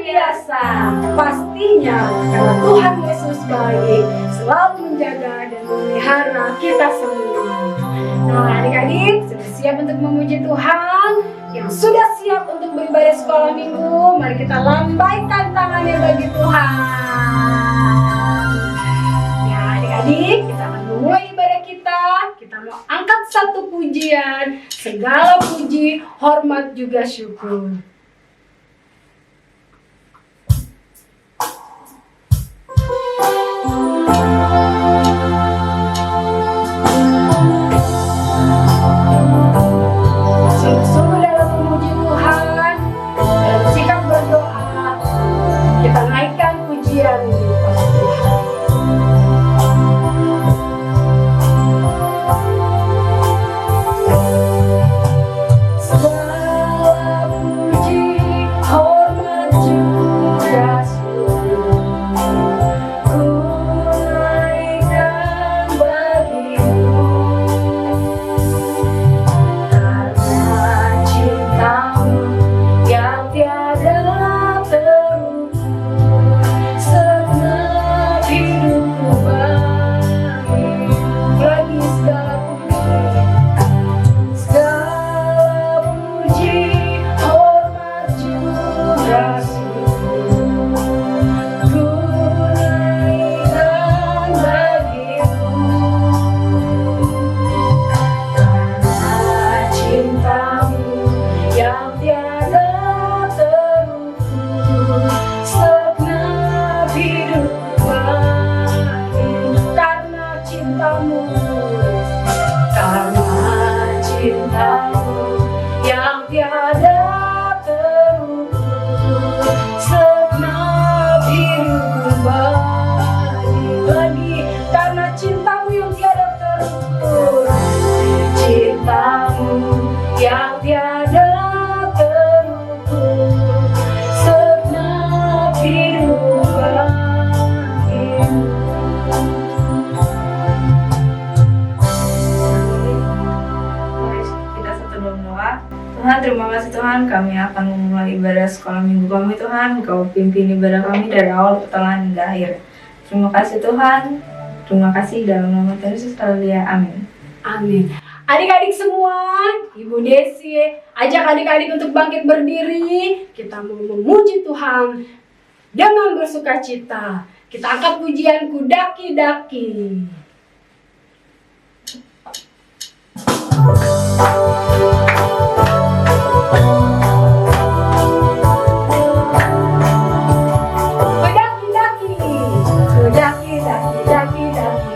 biasa. Pastinya karena Tuhan Yesus baik, selalu menjaga dan memelihara kita semua. Nah, adik-adik sudah siap untuk memuji Tuhan? Yang sudah siap untuk beribadah sekolah minggu, mari kita lambaikan tangannya bagi Tuhan. Ya, adik-adik, kita akan memulai ibadah kita. Kita mau angkat satu pujian, segala puji, hormat juga syukur. Sungguh-sungguh dalam memuji Tuhan, dalam sikap berdoa, kita naikkan pujian kepada Tuhan. Segala puji, hormat juga syukur, ku naikkan bagimu. Karena cintamu yang tiada terukur, segenap hidupku bagimu. Lagi segala puji, hormat juga syukur, ku naikkan bagimu. Karena cintamu yang tiada terukur, segenap hidupku bagimu. Karena cintamu yang tiada terukur, segenap hidupku bagimu. Lagi, karena cintamu yang tiada terukur, cintamu yang tiada terukur, segenap hidupku bagimu. Kita satu dalam doa. Tuhan, terima kasih Tuhan, kami akan memulai ibadah sekolah minggu kami Tuhan. Kau pimpin ibadah kami dari awal pertengahan hingga akhir. Terima kasih Tuhan. Terima kasih dalam nama Tuhan Yesus. Haleluya. Amin. Amin. Adik-adik semua, Ibu Desi ajak adik-adik untuk bangkit berdiri. Kita mau memuji Tuhan dengan bersukacita. Kita angkat pujian ku daki-daki. Daki-daki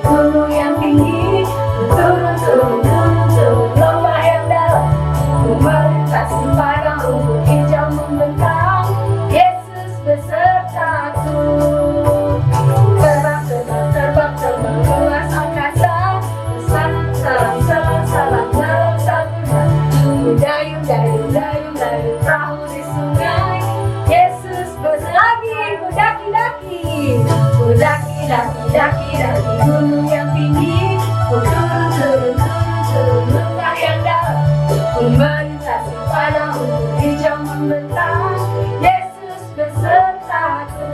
gunung yang tinggi, turun lembah yang dalam, ku melintasi padang rumput hijau membentang, Yesus besertaku. Terbang luas angkasa, salam dalam sabuna, ku dayung perahu di sungai, Yesus lagi ku daki-daki gunung yang tinggi, ku turun lembah yang dalam, ku melintasi padang rumput hijau membentang, Yesus besertaku.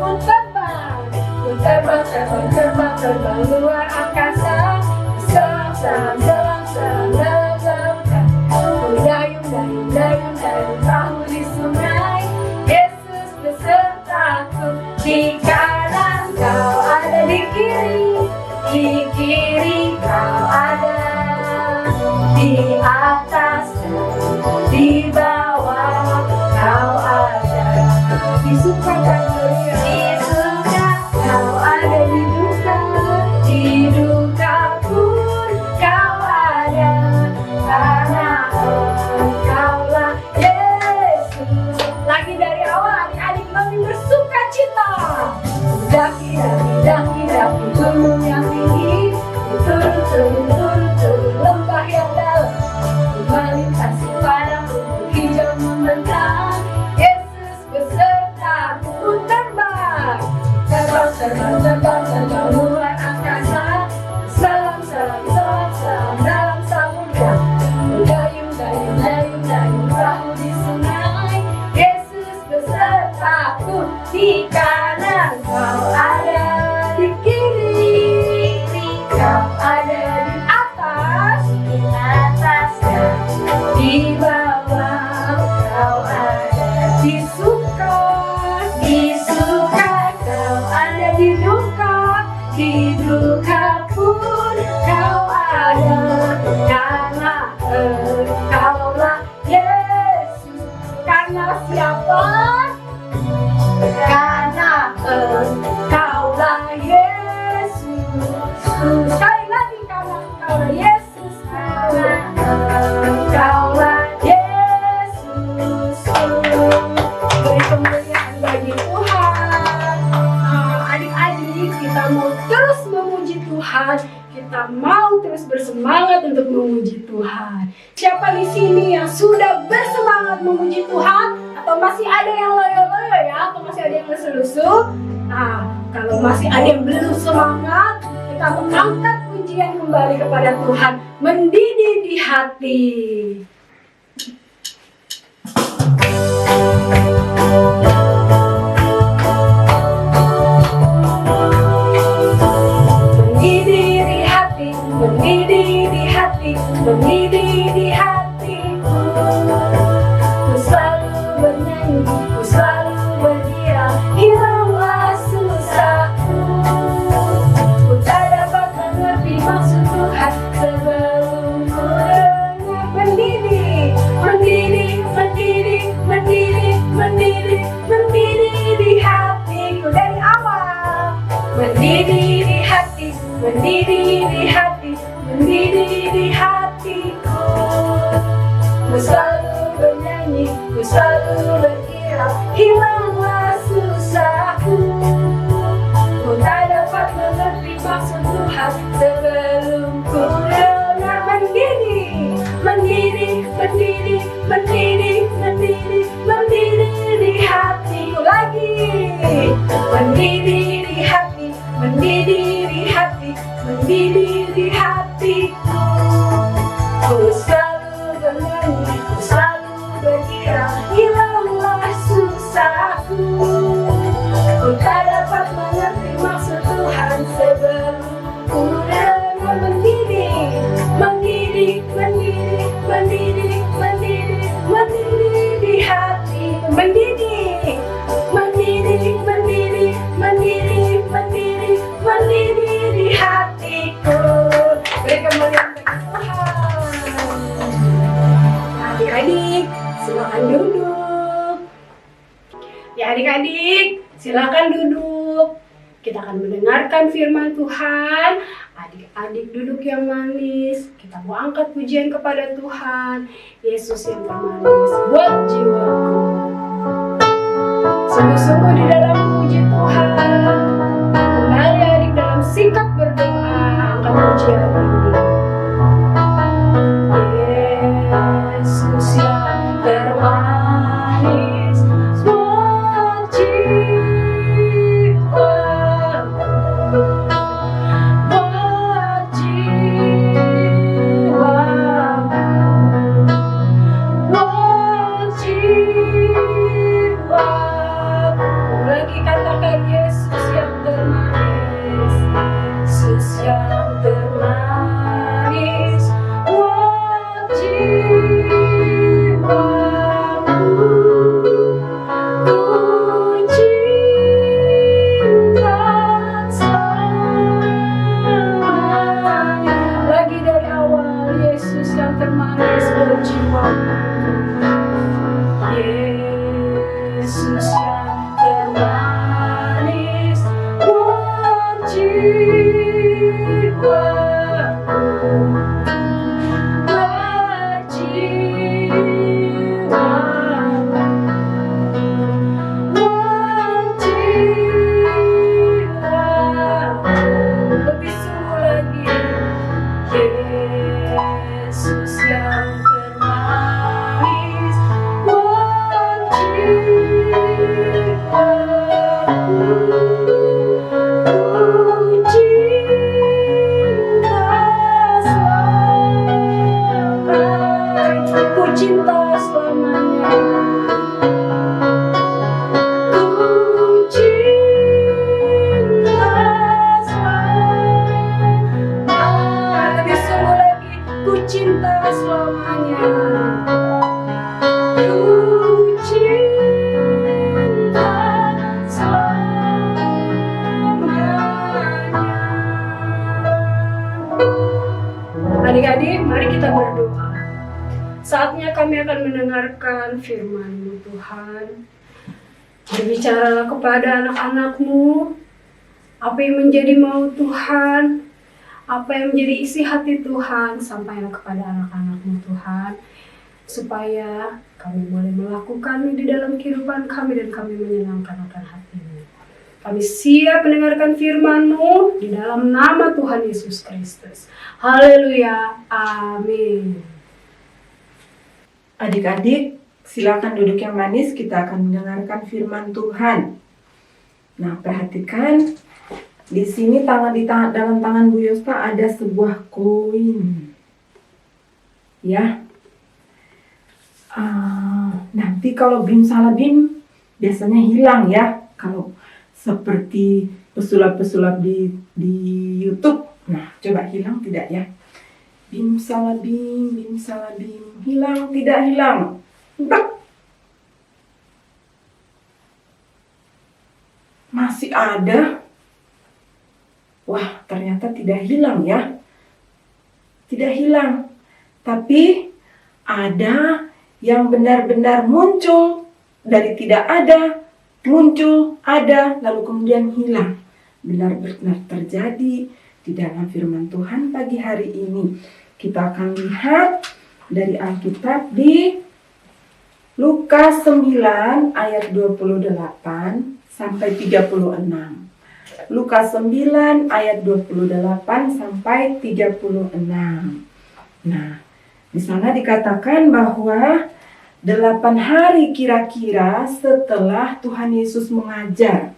Terbang luar angkasa, salam dalam sabuna, ku dayung perahu di sungai, Yesus besertaku. Di kanan kau ada, di kiri kau ada, di atas di bawah kau ada, di suka kau ada, di duka pun kau ada, karena Engkaulah Yesus. Lagi dari awal, adik-adik kami bersuka cita. Daki gunung yang tinggi, turun lembah yang dalam, melintasi padang rumput hijau membentang, Yesus besertaku. Terbang luar angkasa, salam dalam samudra, dayung perahu di sungai, Yesus besertaku. di kanan kau ada, di kiri kau ada, di atas dan di bawah kau ada, di suka kau ada, di duka pun kau ada, karena Engkaulah Yesus. Karena siapa? Karena Engkaulah Yesus. Sekali lagi, karena Engkaulah Yesus. Karena Engkaulah Yesus. Beri kemuliaan bagi Tuhan. Adik-adik, kita mau terus memuji Tuhan. Kita mau terus bersemangat untuk memuji Tuhan. Siapa di sini yang sudah bersemangat memuji Tuhan? Atau masih ada yang loyo-loyo ya? Atau masih ada yang lesu-lesu? Nah, kalau masih ada yang belum semangat, kita mengangkat pujian kembali kepada Tuhan. Mendidih di hati. Mendidih di hati, mendidih di hatiku. Ku selalu bernyanyi, ku selalu bergirang, hilanglah susahku. Ku tak dapat mengerti maksud Tuhan sebelum ku dengar. Mendidih, mendidih, mendidih, mendidih, mendidih, mendidih di hatiku dari awal. Mendidih di hati, mendidih di hati, mendidih di hatiku. Ku selalu bernyanyi, ku selalu bergirang, hilanglah susahku. Ku tak dapat mengerti maksud Tuhan sebelum ku dengar. Mendidih, mendidih, mendidih, mendidih, mendidih, mendidih di hatiku lagi. Mendidih di hati, mendidih di hati, mendidih di hatiku. Ku selalu bernyanyi, ku selalu bergirang, hilanglah susahku. Ku tak dapat mengerti maksud Tuhan sebelum ku dengar. Mendidih, mendidih, mendidih, mendidih, mendidih, mendidih di hatiku. Mendidih, mendidih, mendidih, mendidih, mendidih, mendidih di hatiku. Beri kemuliaan bagi Tuhan. Adik-adik, silakan duduk. Ya adik-adik, silakan duduk. Kita akan mendengarkan firman Tuhan. Adik-adik duduk yang manis. Kita mau angkat pujian kepada Tuhan. Yesus yang termanis buat jiwaku. Sungguh-sungguh di dalam puji Tuhan. Kembali adik dalam sikap berdoa. Angkat pujian ini. Yesus yang termanis buat jiwaku. Buat jiwaku. Buat jiwaku. Lagi katakan Yesus yang termanis. Yesus yang termanis. kami akan mendengarkan firman-Mu Tuhan. Berbicaralah kepada anak-anak-Mu, apa yang menjadi mau Tuhan, apa yang menjadi isi hati Tuhan, sampaikan kepada anak-anak-Mu Tuhan, supaya kami boleh melakukannya di dalam kehidupan kami dan kami menyenangkan akan hati-Mu. Kami siap mendengarkan firman-Mu di dalam nama Tuhan Yesus Kristus. Haleluya. Amin. Adik-adik, silakan duduk yang manis, kita akan mendengarkan firman Tuhan. Nah, perhatikan di sini dalam tangan Bu Yosta ada sebuah koin. Ya. Nanti kalau bim salah bim biasanya hilang ya. Kalau seperti pesulap-pesulap di YouTube. Nah, coba hilang tidak ya? Bim salah bim, hilang tidak hilang. Entah. Masih ada. Wah, ternyata tidak hilang ya. Tidak hilang. Tapi ada yang benar-benar muncul dari tidak ada, muncul, ada, lalu kemudian hilang. Benar-benar terjadi di dalam firman Tuhan pagi hari ini. Kita akan lihat dari Alkitab di Lukas 9 ayat 28 sampai 36. Lukas 9 ayat 28 sampai 36. Nah, di sana dikatakan bahwa 8 hari kira-kira setelah Tuhan Yesus mengajar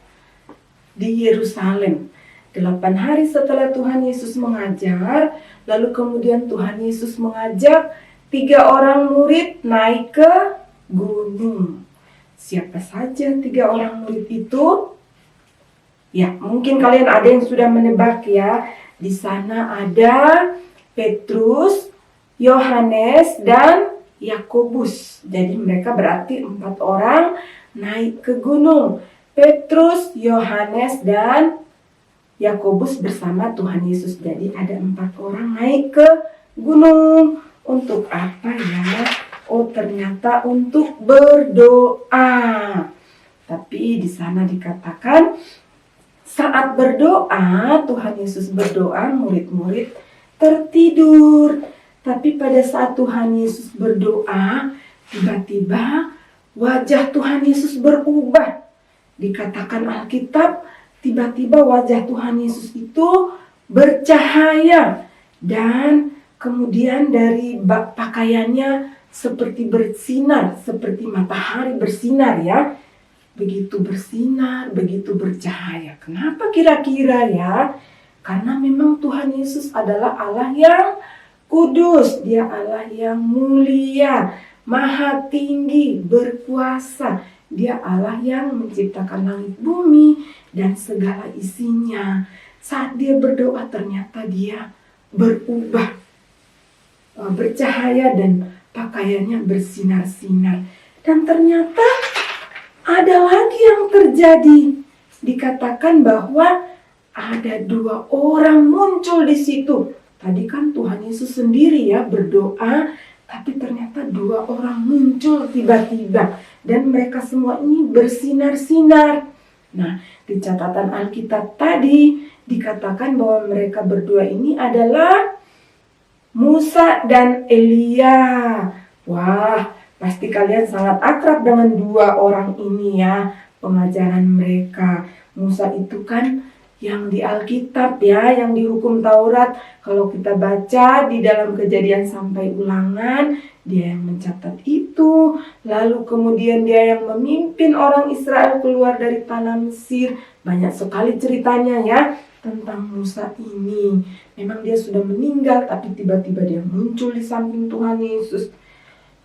di Yerusalem. 8 hari setelah Tuhan Yesus mengajar, lalu kemudian Tuhan Yesus mengajak 3 orang murid naik ke gunung. Siapa saja 3 orang murid itu? Ya, mungkin kalian ada yang sudah menebak ya. Di sana ada Petrus, Yohanes, dan Yakobus. Jadi mereka berarti 4 orang naik ke gunung. Petrus, Yohanes, dan Yakobus bersama Tuhan Yesus. Jadi ada 4 orang naik ke gunung. Untuk apa ya? Oh, ternyata untuk berdoa. Tapi di sana dikatakan saat berdoa, Tuhan Yesus berdoa, murid-murid tertidur. Tapi pada saat Tuhan Yesus berdoa, tiba-tiba wajah Tuhan Yesus berubah. Dikatakan Alkitab, tiba-tiba wajah Tuhan Yesus itu bercahaya. Dan kemudian dari pakaiannya seperti bersinar, seperti matahari bersinar ya. Begitu bersinar, begitu bercahaya. Kenapa kira-kira ya? Karena memang Tuhan Yesus adalah Allah yang kudus, Dia Allah yang mulia, maha tinggi, berkuasa. Dia Allah yang menciptakan langit bumi dan segala isinya. Saat Dia berdoa ternyata Dia berubah, bercahaya dan pakaiannya bersinar-sinar. Dan ternyata ada lagi yang terjadi. Dikatakan bahwa ada 2 orang muncul di situ. Tadi kan Tuhan Yesus sendiri ya berdoa, tapi ternyata 2 orang muncul tiba-tiba. Dan mereka semua ini bersinar-sinar. Nah, di catatan Alkitab tadi dikatakan bahwa mereka berdua ini adalah Musa dan Elia. Wah, pasti kalian sangat akrab dengan 2 orang ini ya, pengajaran mereka. Musa itu kan yang di Alkitab ya, yang di hukum Taurat. Kalau kita baca di dalam Kejadian sampai Ulangan, dia yang mencatat itu. Lalu kemudian dia yang memimpin orang Israel keluar dari tanah Mesir. Banyak sekali ceritanya ya tentang Musa ini. Memang dia sudah meninggal, tapi tiba-tiba dia muncul di samping Tuhan Yesus.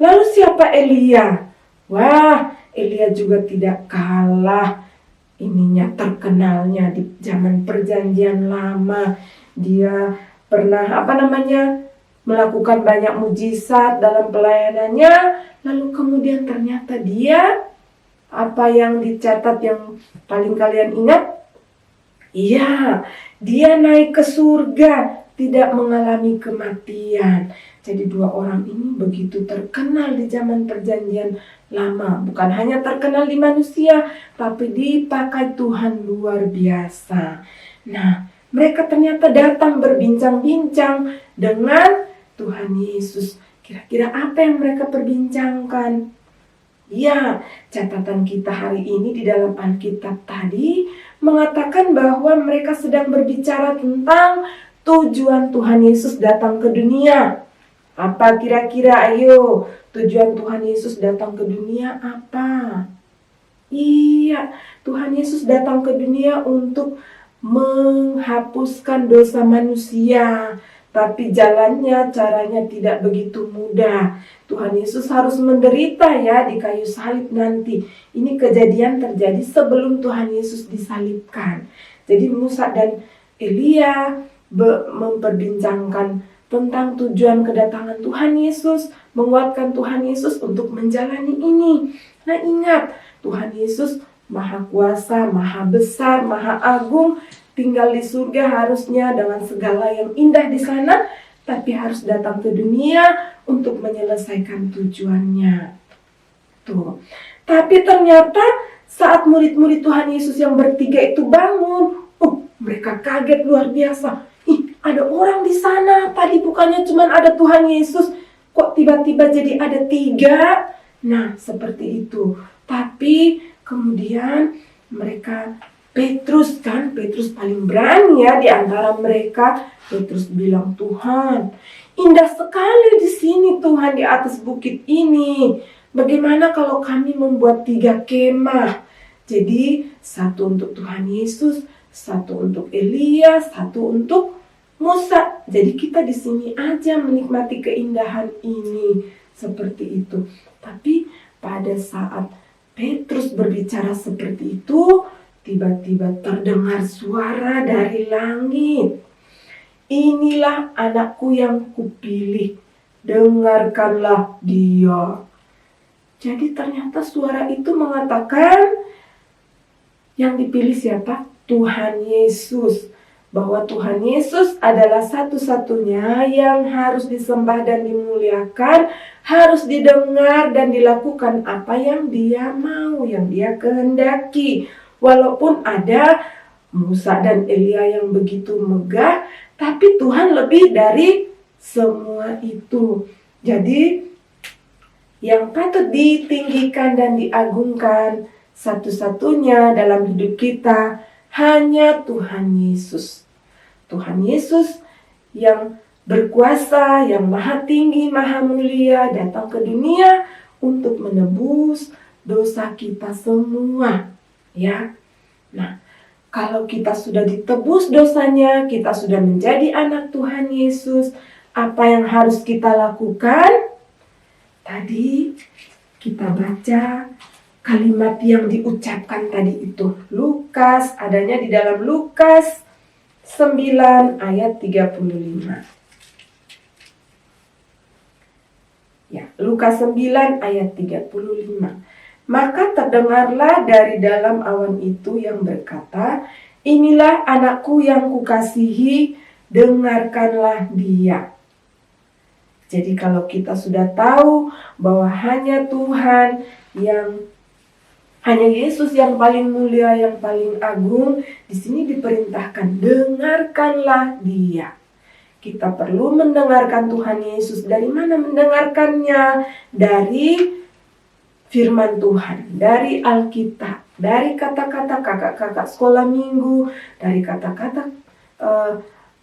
Lalu siapa Elia? Wah, Elia juga tidak kalah terkenalnya di zaman Perjanjian Lama. Dia pernah melakukan banyak mujizat dalam pelayanannya. Lalu kemudian ternyata dia, apa yang dicatat yang paling kalian ingat? Iya, dia naik ke surga. tidak mengalami kematian. Jadi dua orang ini begitu terkenal di zaman perjanjian lama. Bukan hanya terkenal di manusia, tapi dipakai Tuhan luar biasa. Nah, mereka ternyata datang berbincang-bincang dengan Tuhan Yesus. Kira-kira apa yang mereka perbincangkan? Ya, catatan kita hari ini di dalam Alkitab tadi mengatakan bahwa mereka sedang berbicara tentang tujuan Tuhan Yesus datang ke dunia. Apa kira-kira? Ayo, tujuan Tuhan Yesus datang ke dunia apa? Iya, Tuhan Yesus datang ke dunia untuk menghapuskan dosa manusia. Tapi jalannya, caranya tidak begitu mudah. Tuhan Yesus harus menderita ya di kayu salib nanti. Ini kejadian terjadi sebelum Tuhan Yesus disalibkan. Jadi Musa dan Elia memperbincangkan tentang tujuan kedatangan Tuhan Yesus, menguatkan Tuhan Yesus untuk menjalani ini. Nah, ingat, Tuhan Yesus Maha Kuasa, Maha Besar, Maha Agung, tinggal di surga harusnya dengan segala yang indah di sana, tapi harus datang ke dunia untuk menyelesaikan tujuannya. Tuh. Tapi ternyata saat murid-murid Tuhan Yesus yang bertiga itu bangun, mereka kaget luar biasa. Ada orang di sana, tadi bukannya cuma ada Tuhan Yesus, kok tiba-tiba jadi ada 3? Nah, seperti itu. Tapi kemudian mereka, Petrus paling berani ya di antara mereka. Petrus bilang, Tuhan, indah sekali di sini Tuhan, di atas bukit ini. Bagaimana kalau kami membuat 3 kemah? Jadi 1 untuk Tuhan Yesus, 1 untuk Elia, 1 untuk Musa. Jadi kita di sini aja menikmati keindahan ini. Seperti itu. Tapi pada saat Petrus berbicara seperti itu, tiba-tiba terdengar suara dari langit. Inilah anakku yang kupilih, dengarkanlah dia. Jadi ternyata suara itu mengatakan yang dipilih siapa? Tuhan Yesus. Bahwa Tuhan Yesus adalah satu-satunya yang harus disembah dan dimuliakan, harus didengar dan dilakukan apa yang dia mau, yang dia kehendaki. Walaupun ada Musa dan Elia yang begitu megah, tapi Tuhan lebih dari semua itu. Jadi yang patut ditinggikan dan diagungkan satu-satunya dalam hidup kita hanya Tuhan Yesus. Tuhan Yesus yang berkuasa, yang maha tinggi, maha mulia, datang ke dunia untuk menebus dosa kita semua. Ya. Nah, kalau kita sudah ditebus dosanya, kita sudah menjadi anak Tuhan Yesus, apa yang harus kita lakukan? Tadi kita baca kalimat yang diucapkan tadi itu. Lukas, adanya di dalam Lukas 9 ayat 35. Ya, Lukas 9 ayat 35. Maka terdengarlah dari dalam awan itu yang berkata, inilah anakku yang kukasihi, dengarkanlah dia. Jadi kalau kita sudah tahu bahwa hanya Tuhan hanya Yesus yang paling mulia, yang paling agung, di sini diperintahkan, dengarkanlah dia. Kita perlu mendengarkan Tuhan Yesus. Dari mana mendengarkannya? Dari firman Tuhan, dari Alkitab, dari kata-kata kakak-kakak sekolah minggu, dari kata-kata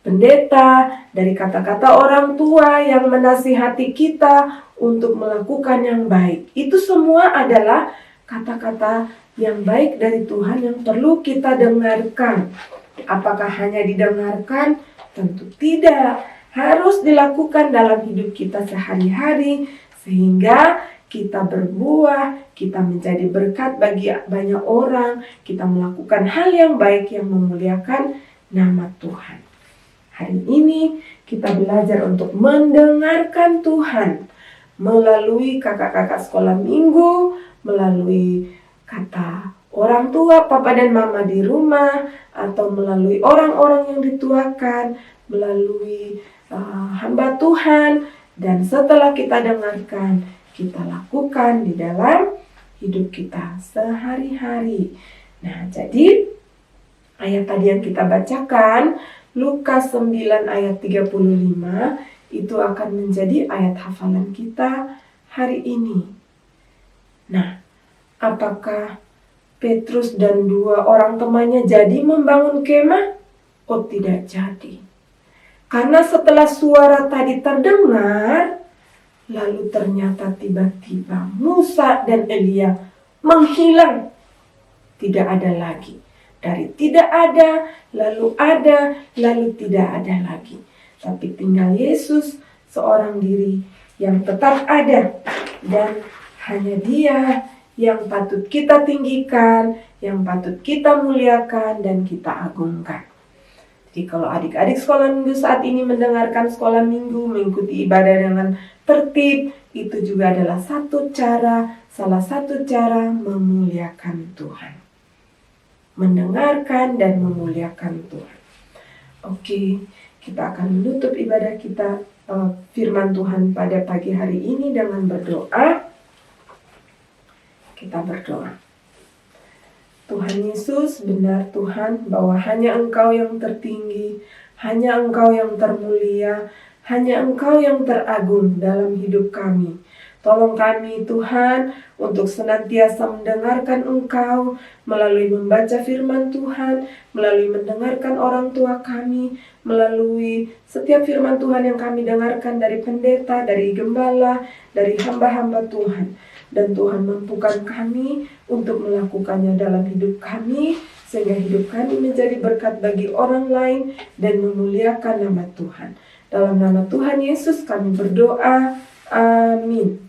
pendeta, dari kata-kata orang tua yang menasihati kita untuk melakukan yang baik. Itu semua adalah kata-kata yang baik dari Tuhan yang perlu kita dengarkan. Apakah hanya didengarkan? Tentu tidak. Harus dilakukan dalam hidup kita sehari-hari sehingga kita berbuah, kita menjadi berkat bagi banyak orang, kita melakukan hal yang baik yang memuliakan nama Tuhan. Hari ini kita belajar untuk mendengarkan Tuhan melalui kakak-kakak sekolah minggu, melalui kata orang tua, papa dan mama di rumah, atau melalui orang-orang yang dituakan, melalui hamba Tuhan, dan setelah kita dengarkan, kita lakukan di dalam hidup kita sehari-hari. Nah, jadi ayat tadi yang kita bacakan, Lukas 9 ayat 35, itu akan menjadi ayat hafalan kita hari ini. Nah, apakah Petrus dan 2 orang temannya jadi membangun kemah? Oh, tidak jadi. Karena setelah suara tadi terdengar, lalu ternyata tiba-tiba Musa dan Elia menghilang. Tidak ada lagi. Dari tidak ada, lalu tidak ada lagi. Tapi tinggal Yesus seorang diri yang tetap ada. Dan hanya Dia yang patut kita tinggikan, yang patut kita muliakan dan kita agungkan. Jadi kalau adik-adik sekolah minggu saat ini mendengarkan sekolah minggu, mengikuti ibadah dengan tertib, itu juga adalah salah satu cara memuliakan Tuhan. Mendengarkan dan memuliakan Tuhan. Oke, kita akan menutup ibadah kita firman Tuhan pada pagi hari ini dengan berdoa. Kita berdoa. Tuhan Yesus, benar Tuhan bahwa hanya Engkau yang tertinggi, hanya Engkau yang termulia, hanya Engkau yang teragung dalam hidup kami. Tolong kami Tuhan untuk senantiasa mendengarkan Engkau melalui membaca firman Tuhan, melalui mendengarkan orang tua kami, melalui setiap firman Tuhan yang kami dengarkan dari pendeta, dari gembala, dari hamba-hamba Tuhan. Dan Tuhan mampukan kami untuk melakukannya dalam hidup kami, sehingga hidup kami menjadi berkat bagi orang lain dan memuliakan nama Tuhan. Dalam nama Tuhan Yesus kami berdoa. Amin.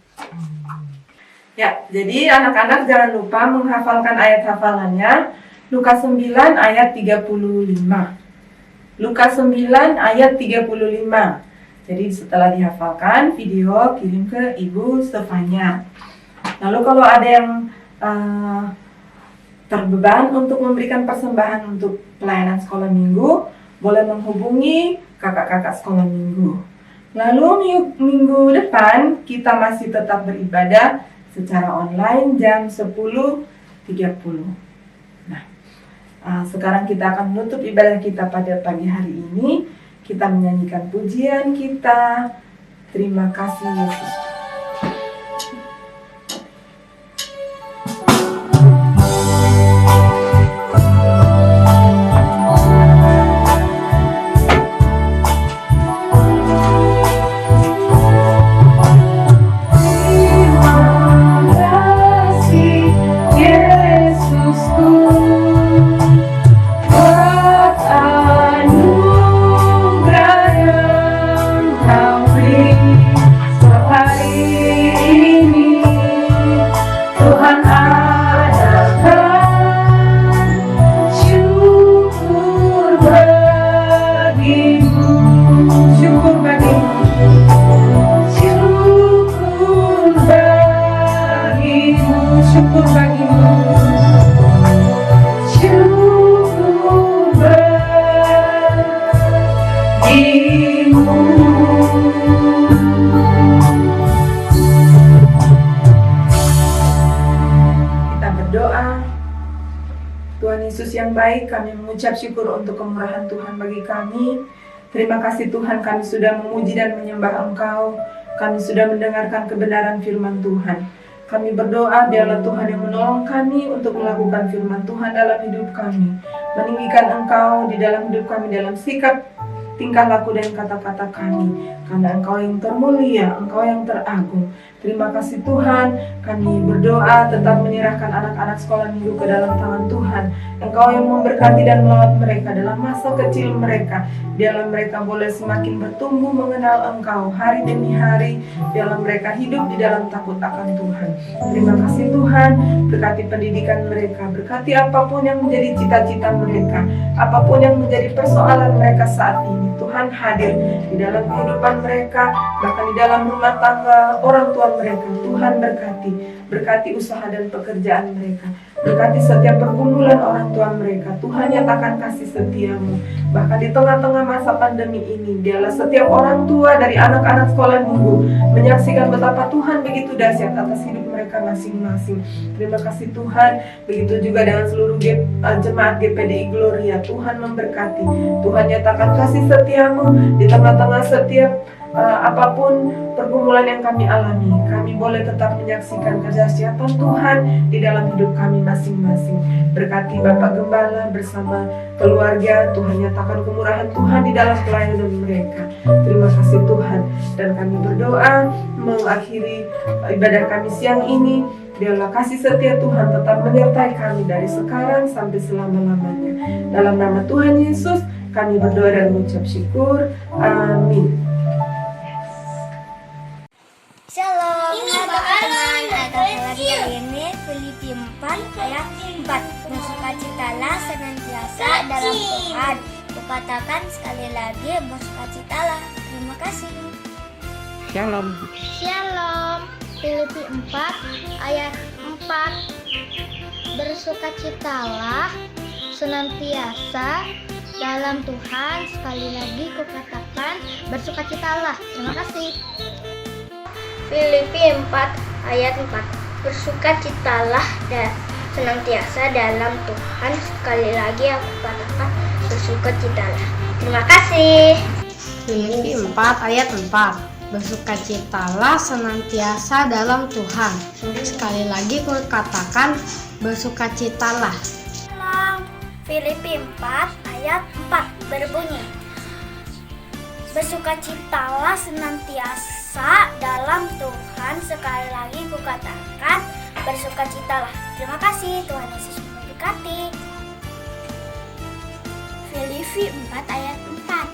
Ya, jadi anak-anak jangan lupa menghafalkan ayat hafalannya. Lukas 9 ayat 35. Lukas 9 ayat 35. Jadi setelah dihafalkan, video kirim ke Ibu Stefania. Lalu kalau ada yang terbeban untuk memberikan persembahan untuk pelayanan sekolah minggu, boleh menghubungi kakak-kakak sekolah minggu. Lalu minggu depan kita masih tetap beribadah secara online jam 10.30. Nah, sekarang kita akan menutup ibadah kita pada pagi hari ini. Kita menyanyikan pujian kita. Terima kasih Yesus. Tuhan Yesus yang baik, kami mengucap syukur untuk kemurahan Tuhan bagi kami. Terima kasih Tuhan, kami sudah memuji dan menyembah Engkau. Kami sudah mendengarkan kebenaran firman Tuhan. Kami berdoa biarlah Tuhan yang menolong kami untuk melakukan firman Tuhan dalam hidup kami. Meninggikan Engkau di dalam hidup kami, dalam sikap, tingkah laku dan kata-kata kami. Karena Engkau yang termulia, Engkau yang teragung. Terima kasih Tuhan, kami berdoa tetap menyerahkan anak-anak sekolah minggu ke dalam tangan Tuhan. Engkau yang memberkati dan melawat mereka dalam masa kecil mereka. Biarlah mereka boleh semakin bertumbuh mengenal Engkau hari demi hari. Biarlah mereka hidup di dalam takut akan Tuhan. Terima kasih Tuhan, berkati pendidikan mereka. Berkati apapun yang menjadi cita-cita mereka. Apapun yang menjadi persoalan mereka saat ini. Tuhan hadir di dalam kehidupan mereka, bahkan di dalam rumah tangga orang tua kantor mereka. Tuhan berkati. Berkati usaha dan pekerjaan mereka. Berkati setiap pergumulan orang tua mereka. Tuhan nyatakan kasih setiamu. Bahkan di tengah-tengah masa pandemi ini, biarlah setiap orang tua dari anak-anak sekolah minggu menyaksikan betapa Tuhan begitu dahsyat atas hidup mereka masing-masing. Terima kasih Tuhan. Begitu juga dengan seluruh jemaat GPDI Gloria. Tuhan memberkati. Tuhan nyatakan kasih setiamu di tengah-tengah setiap apapun pergumulan yang kami alami. Kami boleh tetap menyaksikan kedahsyatan Tuhan di dalam hidup kami masing-masing. Berkati Bapak Gembala bersama keluarga. Tuhan nyatakan kemurahan Tuhan di dalam pelayanan mereka. Terima kasih Tuhan. Dan kami berdoa mengakhiri ibadah kami siang ini. Biarlah kasih setia Tuhan tetap menyertai kami dari sekarang sampai selama-lamanya. Dalam nama Tuhan Yesus kami berdoa dan mengucap syukur. Amin. Shalom, teman-teman. Ada hari ini Filipi 4 ayat 4. Bersukacitalah senantiasa dalam Tuhan. Kukatakan sekali lagi, bersukacitalah. Terima kasih. Shalom. Shalom, Filipi 4 ayat 4. Bersukacitalah senantiasa dalam Tuhan. Sekali lagi kukatakan, bersukacitalah. Terima kasih. Filipi 4 ayat 4. Bersukacitalah dan senantiasa dalam Tuhan. Sekali lagi aku katakan, bersukacitalah. Terima kasih. Filipi 4 ayat 4. Bersukacitalah senantiasa dalam Tuhan. Sekali lagi ku katakan, bersukacitalah. Filipi 4 ayat 4 berbunyi, bersukacitalah senantiasa dalam Tuhan. Sekali lagi kukatakan, bersukacitalah. Terima kasih, Tuhan Yesus memberkati. Filipi 4 ayat 4.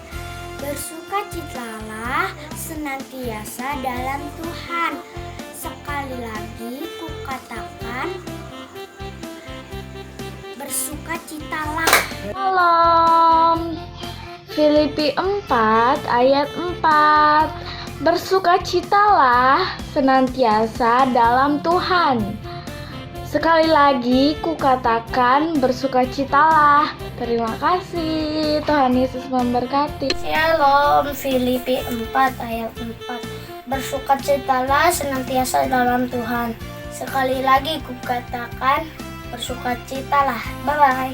Bersukacitalah senantiasa dalam Tuhan. Sekali lagi kukatakan, bersukacitalah. Shalom. Filipi 4 ayat 4. Bersukacitalah senantiasa dalam Tuhan. Sekali lagi kukatakan, bersukacitalah. Terima kasih. Tuhan Yesus memberkati. Shalom. Filipi 4 ayat 4. Bersukacitalah senantiasa dalam Tuhan. Sekali lagi kukatakan, bersukacitalah. Bye-bye.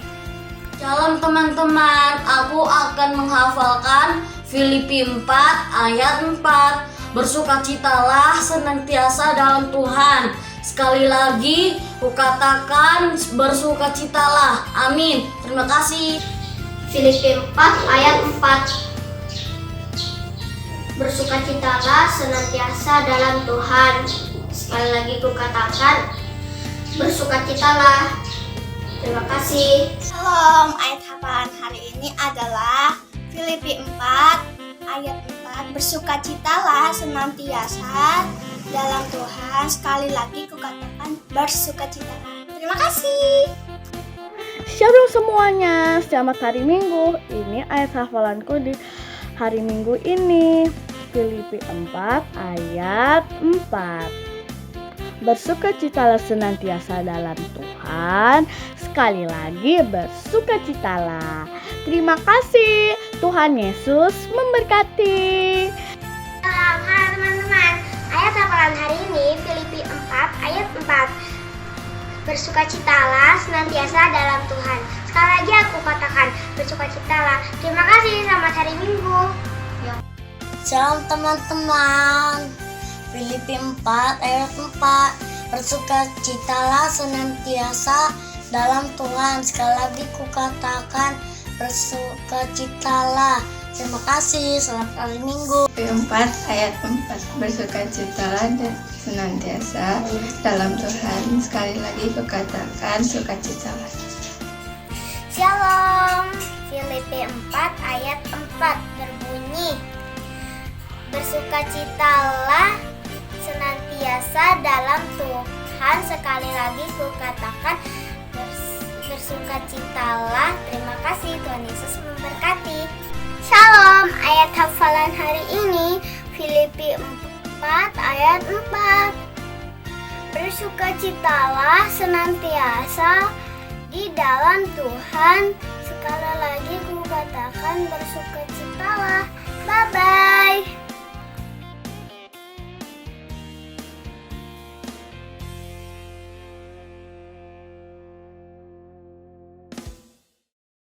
Shalom teman-teman, aku akan menghafalkan Filipi 4 ayat 4. Bersukacitalah senantiasa dalam Tuhan. Sekali lagi, kukatakan bersukacitalah. Amin. Terima kasih. Filipi 4 ayat 4. Bersukacitalah senantiasa dalam Tuhan. Sekali lagi kukatakan, bersukacitalah. Terima kasih. Shalom, ayat hafalan hari ini adalah Filipi 4 ayat 4. Bersukacitalah senantiasa dalam Tuhan. Sekali lagi kukatakan, bersukacitalah. Terima kasih. Shalom semuanya. Selamat hari Minggu. Ini ayat hafalanku di hari Minggu ini. Filipi 4 ayat 4. Bersukacitalah senantiasa dalam Tuhan. Sekali lagi, bersukacitalah. Terima kasih. Tuhan Yesus memberkati. Halo teman-teman. Ayat hafalan hari ini Filipi 4 ayat 4. Bersukacitalah senantiasa dalam Tuhan. Sekali lagi aku katakan, bersukacitalah. Terima kasih. Selamat hari Minggu. Shalom teman-teman. Filipi 4 ayat 4. Bersukacitalah senantiasa dalam Tuhan. Sekali lagi kukatakan, bersukacitalah. Terima kasih. Selamat hari Minggu. Filipi 4 ayat 4. Bersukacitalah dan senantiasa dalam Tuhan. Sekali lagi kukatakan, sukacitalah. Shalom. Filipi 4 ayat 4 berbunyi, bersukacitalah senantiasa dalam Tuhan. Sekali lagi kukatakan, bersukacitalah. Terima kasih. Tuhan Yesus memberkati. Shalom. Ayat hafalan hari ini Filipi 4 ayat 4. Bersukacitalah senantiasa di dalam Tuhan. Sekali lagi ku katakan bersukacitalah. Bye-bye.